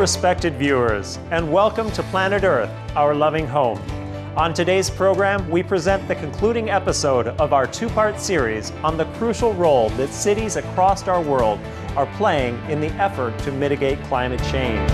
respected viewers, and welcome to Planet Earth, our loving home. On today's program, we present the concluding episode of our two-part series on the crucial role that cities across our world are playing in the effort to mitigate climate change.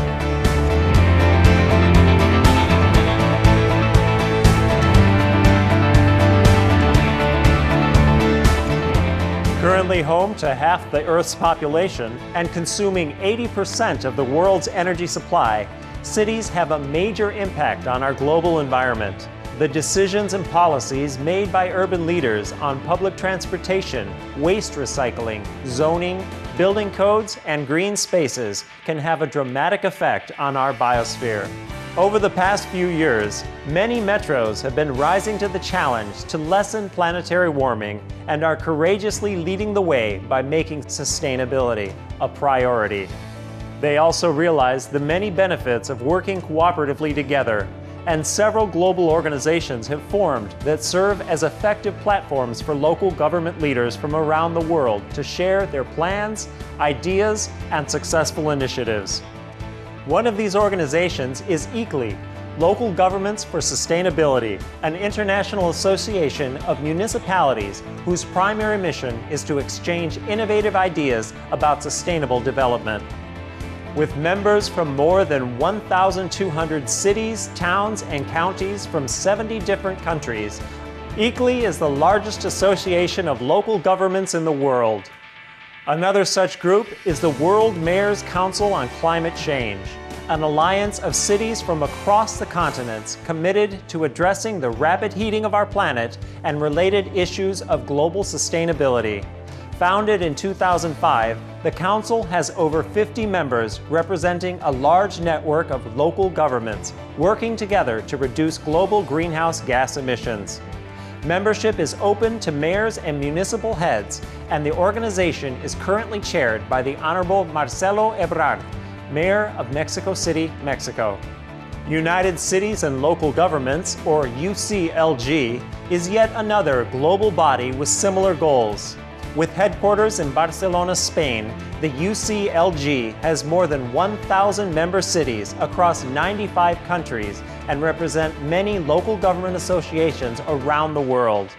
Currently home to half the Earth's population and consuming 80% of the world's energy supply, cities have a major impact on our global environment. The decisions and policies made by urban leaders on public transportation, waste recycling, zoning, building codes, and green spaces can have a dramatic effect on our biosphere. Over the past few years, many metros have been rising to the challenge to lessen planetary warming and are courageously leading the way by making sustainability a priority. They also realize the many benefits of working cooperatively together, and several global organizations have formed that serve as effective platforms for local government leaders from around the world to share their plans, ideas, and successful initiatives. One of these organizations is ECLI, Local Governments for Sustainability, an international association of municipalities whose primary mission is to exchange innovative ideas about sustainable development. With members from more than 1,200 cities, towns, and counties from 70 different countries, ECLI is the largest association of local governments in the world. Another such group is the World Mayors Council on Climate Change, an alliance of cities from across the continents committed to addressing the rapid heating of our planet and related issues of global sustainability. Founded in 2005, the Council has over 50 members representing a large network of local governments working together to reduce global greenhouse gas emissions. Membership is open to mayors and municipal heads, and the organization is currently chaired by the Honorable Marcelo Ebrard, Mayor of Mexico City, Mexico. United Cities and Local Governments, or UCLG, is yet another global body with similar goals. With headquarters in Barcelona, Spain, the UCLG has more than 1,000 member cities across 95 countries and represent many local government associations around the world.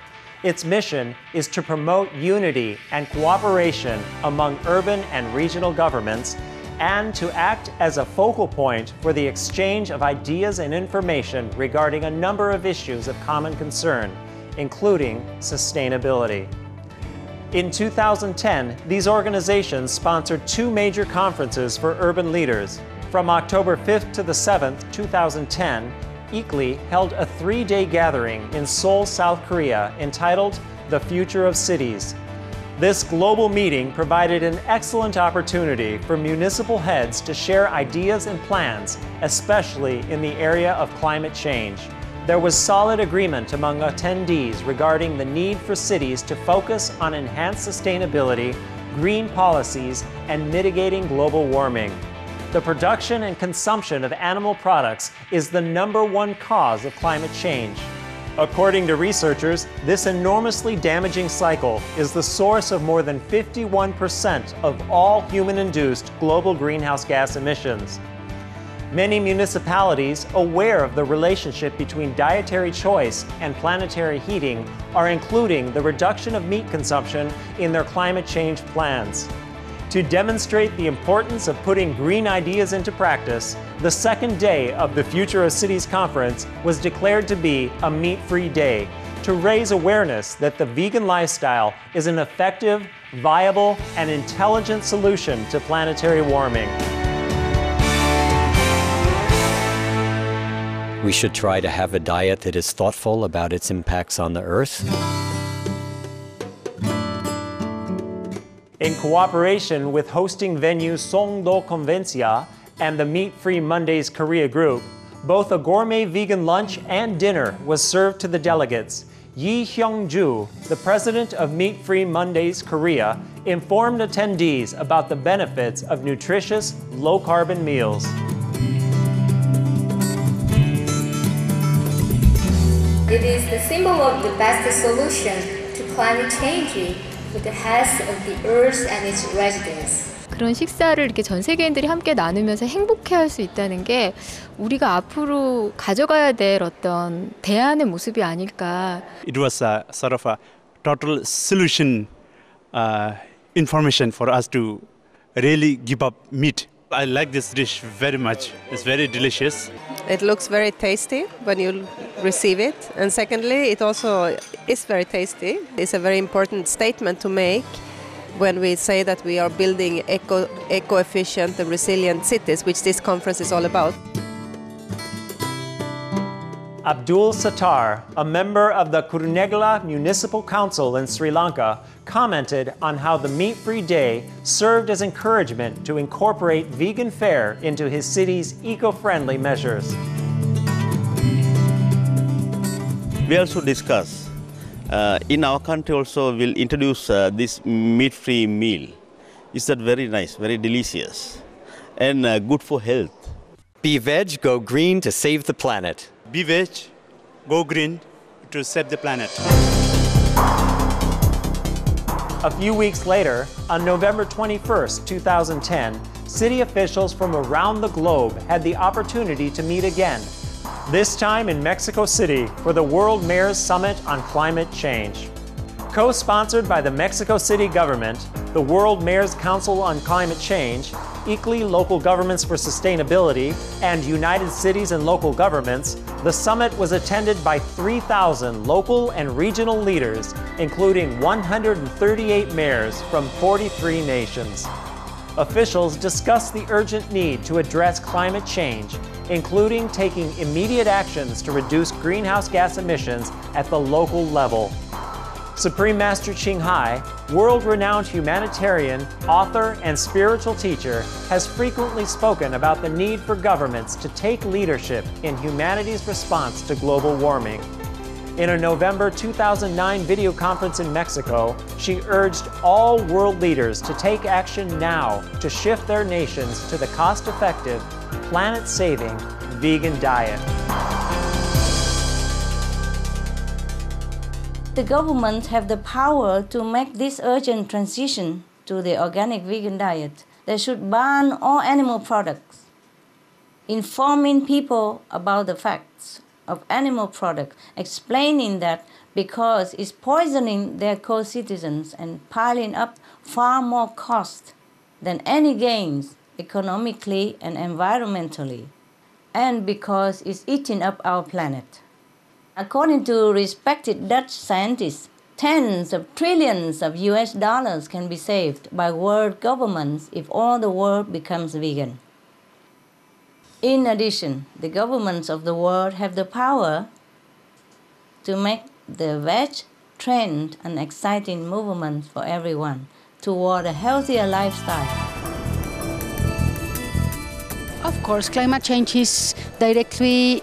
Its mission is to promote unity and cooperation among urban and regional governments and to act as a focal point for the exchange of ideas and information regarding a number of issues of common concern, including sustainability. In 2010, these organizations sponsored two major conferences for urban leaders. From October 5th to the 7th, 2010, ECLI held a three-day gathering in Seoul, South Korea entitled The Future of Cities. This global meeting provided an excellent opportunity for municipal heads to share ideas and plans, especially in the area of climate change. There was solid agreement among attendees regarding the need for cities to focus on enhanced sustainability, green policies, and mitigating global warming. The production and consumption of animal products is the #1 cause of climate change. According to researchers, this enormously damaging cycle is the source of more than 51% of all human-induced global greenhouse gas emissions. Many municipalities, aware of the relationship between dietary choice and planetary heating, are including the reduction of meat consumption in their climate change plans. To demonstrate the importance of putting green ideas into practice, the second day of the Future of Cities conference was declared to be a meat-free day, to raise awareness that the vegan lifestyle is an effective, viable, and intelligent solution to planetary warming. We should try to have a diet that is thoughtful about its impacts on the earth. In cooperation with hosting venue Songdo Convencia and the Meat Free Mondays Korea group, both a gourmet vegan lunch and dinner was served to the delegates. Yi Hyung-ju, the president of Meat Free Mondays Korea, informed attendees about the benefits of nutritious, low-carbon meals. It is the symbol of the best solution to climate change for the health of the earth and its residents. 그런 식사를 이렇게 전 세계인들이 함께 나누면서 행복해할 수 있다는 게 우리가 앞으로 가져가야 될 어떤 대안의 모습이 아닐까. It was a sort of a total solution information for us to really give up meat. I like this dish very much. It's very delicious. It looks very tasty when you receive it. And secondly, it also is very tasty. It's a very important statement to make when we say that we are building eco-efficient and resilient cities, which this conference is all about. Abdul Sattar, a member of the Kurunegala Municipal Council in Sri Lanka, commented on how the meat-free day served as encouragement to incorporate vegan fare into his city's eco-friendly measures. We also discuss in our country also we'll introduce this meat-free meal. Is that very nice, very delicious, and good for health. Be veg, go green to save the planet. Be veg, go green to save the planet. A few weeks later, on November 21st, 2010, city officials from around the globe had the opportunity to meet again, this time in Mexico City for the World Mayors Summit on Climate Change. Co-sponsored by the Mexico City government, the World Mayors Council on Climate Change, ICLEI Local Governments for Sustainability, and United Cities and Local Governments, the summit was attended by 3,000 local and regional leaders, including 138 mayors from 43 nations. Officials discussed the urgent need to address climate change, including taking immediate actions to reduce greenhouse gas emissions at the local level. Supreme Master Ching Hai, world-renowned humanitarian, author, and spiritual teacher, has frequently spoken about the need for governments to take leadership in humanity's response to global warming. In a November 2009 video conference in Mexico, she urged all world leaders to take action now to shift their nations to the cost-effective, planet-saving vegan diet. The governments have the power to make this urgent transition to the organic vegan diet. They should ban all animal products, informing people about the facts of animal products, explaining that because it's poisoning their co-citizens and piling up far more cost than any gains economically and environmentally, and because it's eating up our planet. According to respected Dutch scientists, tens of trillions of US dollars can be saved by world governments if all the world becomes vegan. In addition, the governments of the world have the power to make the veg trend an exciting movement for everyone toward a healthier lifestyle. Of course, climate change is directly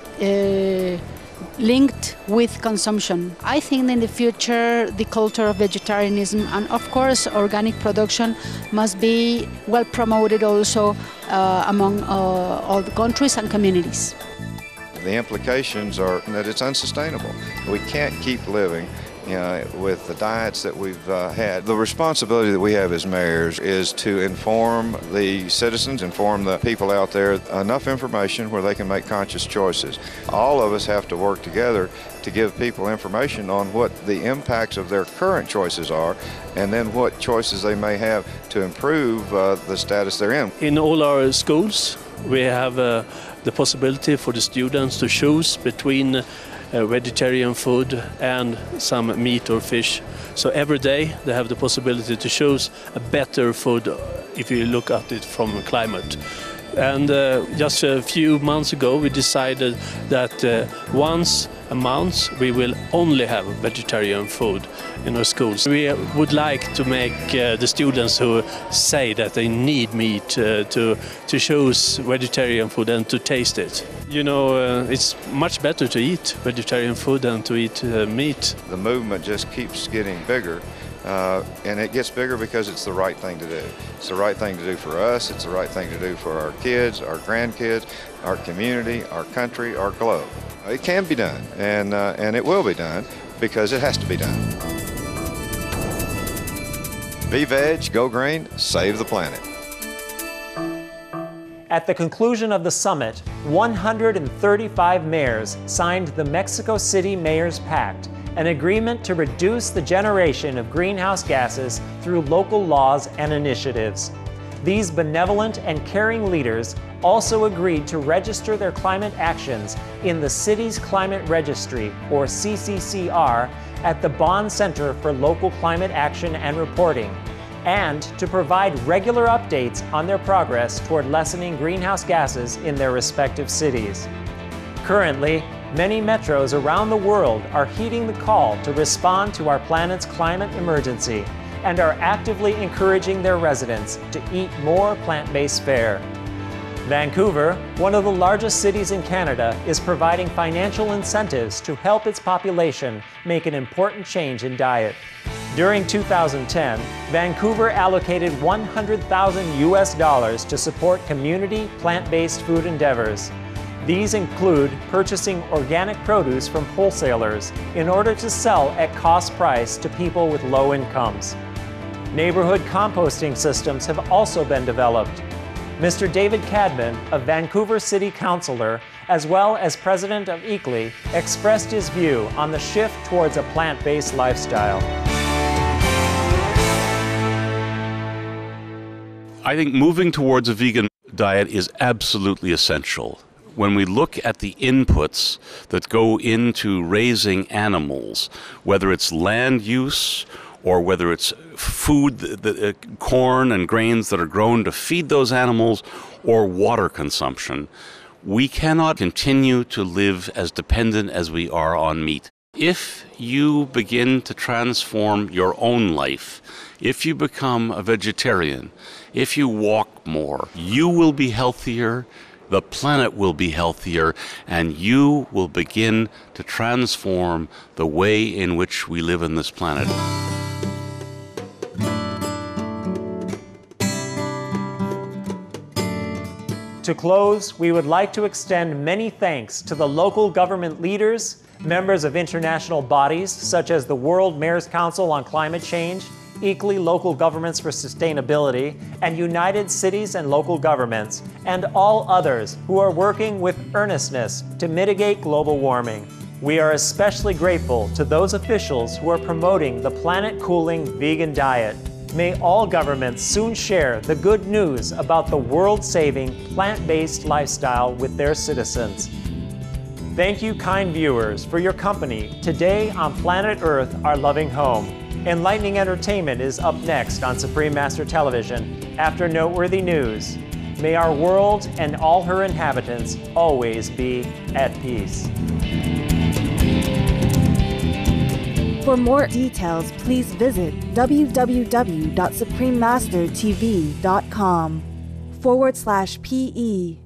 linked with consumption. I think in the future the culture of vegetarianism and of course organic production must be well promoted also among all the countries and communities. The implications are that it's unsustainable. We can't keep living with the diets that we've had. The responsibility that we have as mayors is to inform the citizens, inform the people out there enough information where they can make conscious choices. All of us have to work together to give people information on what the impacts of their current choices are and then what choices they may have to improve the status they're in. In all our schools we have the possibility for the students to choose between vegetarian food and some meat or fish. So every day they have the possibility to choose a better food if you look at it from climate. And just a few months ago we decided that once a month we will only have vegetarian food in our schools. We would like to make the students who say that they need meat to choose vegetarian food and to taste it. You know, it's much better to eat vegetarian food than to eat meat. The movement just keeps getting bigger. And it gets bigger because it's the right thing to do. It's the right thing to do for us, it's the right thing to do for our kids, our grandkids, our community, our country, our globe. It can be done, and it will be done because it has to be done. Be veg, go green, save the planet. At the conclusion of the summit, 135 mayors signed the Mexico City Mayors Pact, an agreement to reduce the generation of greenhouse gases through local laws and initiatives. These benevolent and caring leaders also agreed to register their climate actions in the city's Climate Registry, or CCCR, at the Bonn Center for Local Climate Action and Reporting, and to provide regular updates on their progress toward lessening greenhouse gases in their respective cities. Currently, many metros around the world are heeding the call to respond to our planet's climate emergency and are actively encouraging their residents to eat more plant-based fare. Vancouver, one of the largest cities in Canada, is providing financial incentives to help its population make an important change in diet. During 2010, Vancouver allocated $100,000 to support community plant-based food endeavors. These include purchasing organic produce from wholesalers in order to sell at cost price to people with low incomes. Neighborhood composting systems have also been developed. Mr. David Cadman, a Vancouver City Councillor, as well as President of ECLI, expressed his view on the shift towards a plant-based lifestyle. I think moving towards a vegan diet is absolutely essential. When we look at the inputs that go into raising animals, whether it's land use or whether it's food, the corn and grains that are grown to feed those animals, or water consumption, we cannot continue to live as dependent as we are on meat. If you begin to transform your own life, if you become a vegetarian, if you walk more, you will be healthier, the planet will be healthier, and you will begin to transform the way in which we live on this planet. To close, we would like to extend many thanks to the local government leaders, members of international bodies such as the World Mayors Council on Climate Change, ECLI Local Governments for Sustainability, and United Cities and Local Governments, and all others who are working with earnestness to mitigate global warming. We are especially grateful to those officials who are promoting the planet-cooling vegan diet. May all governments soon share the good news about the world-saving, plant-based lifestyle with their citizens. Thank you, kind viewers, for your company today on Planet Earth, Our Loving Home. Enlightening entertainment is up next on Supreme Master Television after noteworthy news. May our world and all her inhabitants always be at peace. For more details, please visit www.suprememastertv.com/PE.